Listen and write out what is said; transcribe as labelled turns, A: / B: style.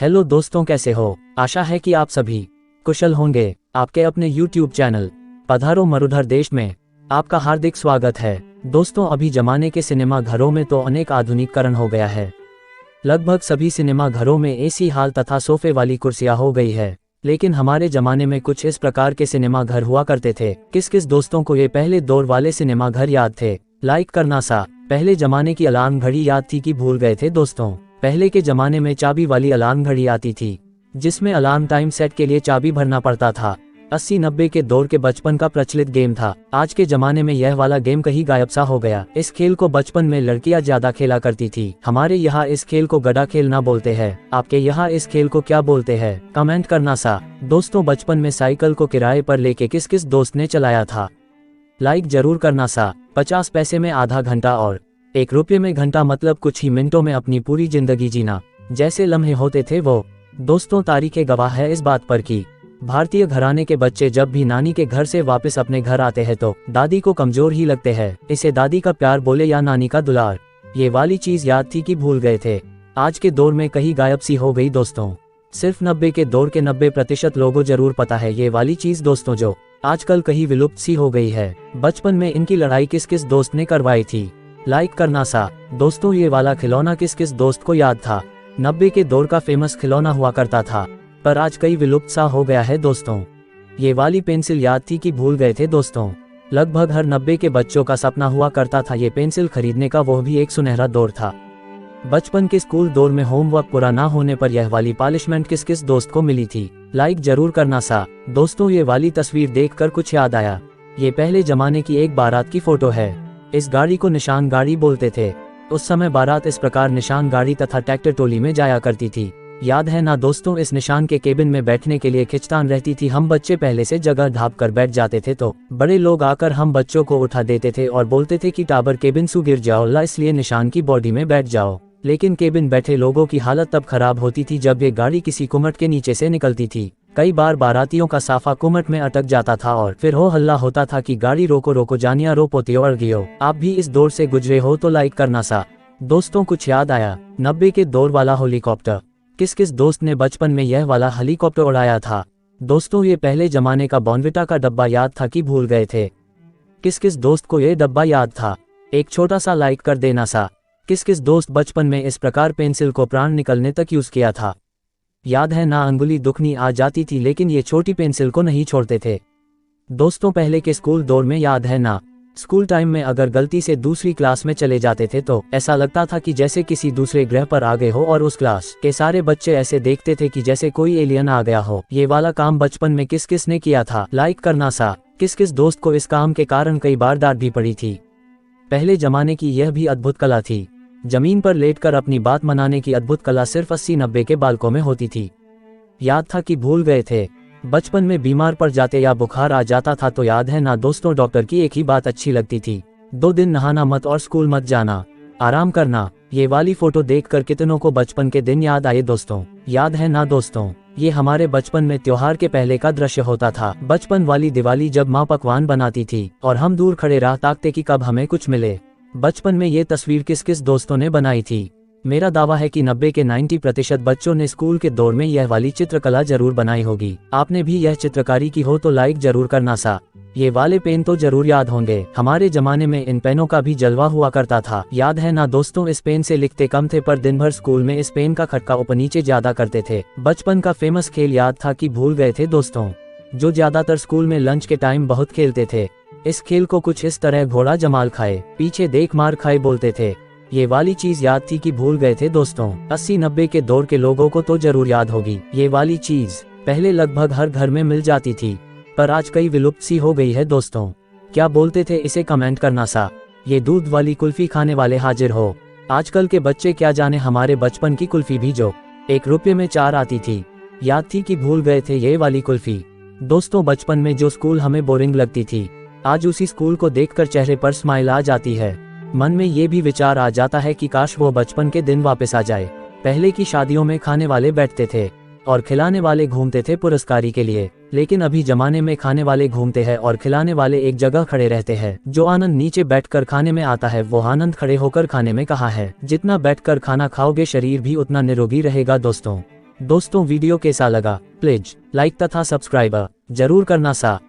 A: Hello दोस्तों, कैसे हो? आशा है कि आप सभी कुशल होंगे। आपके अपने YouTube चैनल पधारो मरुधर देश में आपका हार्दिक स्वागत है। दोस्तों, अभी जमाने के सिनेमा घरों में तो अनेक आधुनिकीकरण हो गया है। लगभग सभी सिनेमा घरों में एसी हॉल तथा सोफे वाली कुर्सियां हो गई है। लेकिन हमारे जमाने में कुछ इस प्रकार के सिनेमा घर हुआ करते थे। किस किस दोस्तों को ये पहले दौर वाले सिनेमा घर याद थे? लाइक करना सा। पहले जमाने की अलार्म घड़ी याद थी कि भूल गए थे दोस्तों? पहले के जमाने में चाबी वाली अलार्म घड़ी आती थी, जिसमें अलार्म टाइम सेट के लिए चाबी भरना पड़ता था। 80-90 के दौर के बचपन का प्रचलित गेम था। आज के जमाने में यह वाला गेम कहीं गायब सा हो गया। इस खेल को बचपन में लड़कियां ज्यादा खेला करती थी। हमारे यहाँ इस खेल को गड्ढा खेलना बोलते हैं। आपके यहाँ इस खेल को क्या बोलते हैं? कमेंट करना सा। दोस्तों, बचपन में साइकिल को किराए पर लेके किस किस दोस्त ने चलाया था? लाइक जरूर करना सा। 50 पैसे में आधा घंटा और 1 रुपये में घंटा, मतलब कुछ ही मिनटों में अपनी पूरी जिंदगी जीना जैसे लम्हे होते थे वो। दोस्तों, तारीखें गवाह है इस बात पर कि भारतीय घराने के बच्चे जब भी नानी के घर से वापस अपने घर आते हैं तो दादी को कमजोर ही लगते हैं। इसे दादी का प्यार बोले या नानी का दुलार, ये वाली चीज याद थी कि भूल गए थे? आज के दौर में कहीं गायब सी हो गई दोस्तों। सिर्फ 90 के दौर के 90% लोगों जरूर पता है ये वाली चीज दोस्तों, जो आजकल कहीं विलुप्त सी हो गई है। बचपन में इनकी लड़ाई किस किस दोस्त ने करवाई थी? लाइक करना सा। दोस्तों, ये वाला खिलौना किस किस दोस्त को याद था? 90 के दौर का फेमस खिलौना हुआ करता था, पर आज कई विलुप्त सा हो गया है दोस्तों। ये वाली पेंसिल याद थी कि भूल गए थे दोस्तों? लगभग हर 90 के बच्चों का सपना हुआ करता था ये पेंसिल खरीदने का, वो भी एक सुनहरा दौर था। बचपन के स्कूल दौर में होमवर्क पूरा ना होने पर यह वाली पनिशमेंट किस किस दोस्त को मिली थी? लाइक जरूर करना सा। दोस्तों, ये वाली तस्वीर देखकर कुछ याद आया। ये पहले जमाने की एक बारात की फोटो है। इस गाड़ी को निशान गाड़ी बोलते थे। उस समय बारात इस प्रकार निशान गाड़ी तथा ट्रैक्टर टोली में जाया करती थी। याद है ना दोस्तों? इस निशान के केबिन में बैठने के लिए खिंचतान रहती थी। हम बच्चे पहले से जगह ढांप कर बैठ जाते थे तो बड़े लोग आकर हम बच्चों को उठा देते थे और बोलते थे कि टाबर केबिन सु गिर जाओ ला, इसलिए निशान की बॉडी में बैठ जाओ। लेकिन केबिन बैठे लोगों की हालत तब खराब होती थी जब ये गाड़ी किसी कुमट के नीचे से निकलती थी। कई बार बारातियों का साफा कुमट में अटक जाता था और फिर हो हल्ला होता था कि गाड़ी रोको रोको, जानिया रो पोतियो अड़ गियो। आप भी इस दौर से गुजरे हो तो लाइक करना सा। दोस्तों, कुछ याद आया? 90 के दौर वाला हेलीकॉप्टर। किस किस दोस्त ने बचपन में यह वाला हेलीकॉप्टर उड़ाया था? दोस्तों, ये पहले जमाने का बॉर्नविटा का डब्बा याद था कि भूल गए थे? किस किस दोस्त को ये डब्बा याद था? एक छोटा सा लाइक कर देना सा। किस किस दोस्त बचपन में इस प्रकार पेंसिल को प्राण निकलने तक यूज किया था? याद है ना? अंगुली दुखनी आ जाती थी लेकिन ये छोटी पेंसिल को नहीं छोड़ते थे। दोस्तों, पहले के स्कूल दौर में याद है ना? स्कूल टाइम में अगर गलती से दूसरी क्लास में चले जाते थे तो ऐसा लगता था कि जैसे किसी दूसरे ग्रह पर आ गए हो और उस क्लास के सारे बच्चे ऐसे देखते थे कि जैसे कोई एलियन आ गया हो। ये वाला काम बचपन में किस किस ने किया था? लाइक करना सा। किस किस दोस्त को इस काम के कारण कई बार डांट भी पड़ी थी? पहले जमाने की यह भी अद्भुत कला थी। जमीन पर लेटकर अपनी बात मनाने की अद्भुत कला सिर्फ 80-90 के बालकों में होती थी। याद था कि भूल गए थे? बचपन में बीमार पड़ जाते या बुखार आ जाता था तो याद है ना दोस्तों? डॉक्टर की एक ही बात अच्छी लगती थी, 2 दिन नहाना मत और स्कूल मत जाना, आराम करना। ये वाली फोटो देखकर कितनों को बचपन के दिन याद आए दोस्तों? याद है ना दोस्तों? ये हमारे बचपन में त्योहार के पहले का दृश्य होता था। बचपन वाली दिवाली जब माँ पकवान बनाती थी और हम दूर खड़े राह ताकते कि कब हमें कुछ मिले। बचपन में ये तस्वीर किस किस दोस्तों ने बनाई थी? मेरा दावा है कि 90 के 90% बच्चों ने स्कूल के दौर में यह वाली चित्रकला जरूर बनाई होगी। आपने भी यह चित्रकारी की हो तो लाइक जरूर करना सा। ये वाले पेन तो जरूर याद होंगे। हमारे जमाने में इन पेनों का भी जलवा हुआ करता था। याद है ना दोस्तों? इस पेन से लिखते कम थे पर दिन भर स्कूल में इस पेन का खटका ऊपर नीचे ज्यादा करते थे। बचपन का फेमस खेल याद था कि भूल गए थे दोस्तों? जो ज्यादातर स्कूल में लंच के टाइम बहुत खेलते थे। इस खेल को कुछ इस तरह घोड़ा जमाल खाए पीछे देख मार खाए बोलते थे। ये वाली चीज याद थी कि भूल गए थे दोस्तों? 80-90 के दौर के लोगों को तो जरूर याद होगी। ये वाली चीज पहले लगभग हर घर में मिल जाती थी पर आज कई विलुप्त सी हो गई है दोस्तों। क्या बोलते थे इसे? कमेंट करना सा। ये दूध वाली कुल्फी खाने वाले हाजिर हो। आजकल के बच्चे क्या जाने हमारे बचपन की कुल्फी भी जो 1 रुपये में 4 आती थी, याद थी कि भूल गए थे ये वाली कुल्फी? दोस्तों, बचपन में जो स्कूल हमें बोरिंग लगती थी आज उसी स्कूल को देखकर चेहरे पर स्माइल आ जाती है। मन में ये भी विचार आ जाता है कि काश वो बचपन के दिन वापस आ जाए। पहले की शादियों में खाने वाले बैठते थे और खिलाने वाले घूमते थे पुरस्कारी के लिए, लेकिन अभी जमाने में खाने वाले घूमते हैं और खिलाने वाले एक जगह खड़े रहते हैं। जो आनंद नीचे बैठकर खाने में आता है वो आनंद खड़े होकर खाने में कहाँ है? जितना बैठकर खाना खाओगे शरीर भी उतना निरोगी रहेगा दोस्तों। दोस्तों वीडियो कैसा लगा प्लीज लाइक तथा सब्सक्राइब जरूर करना सा।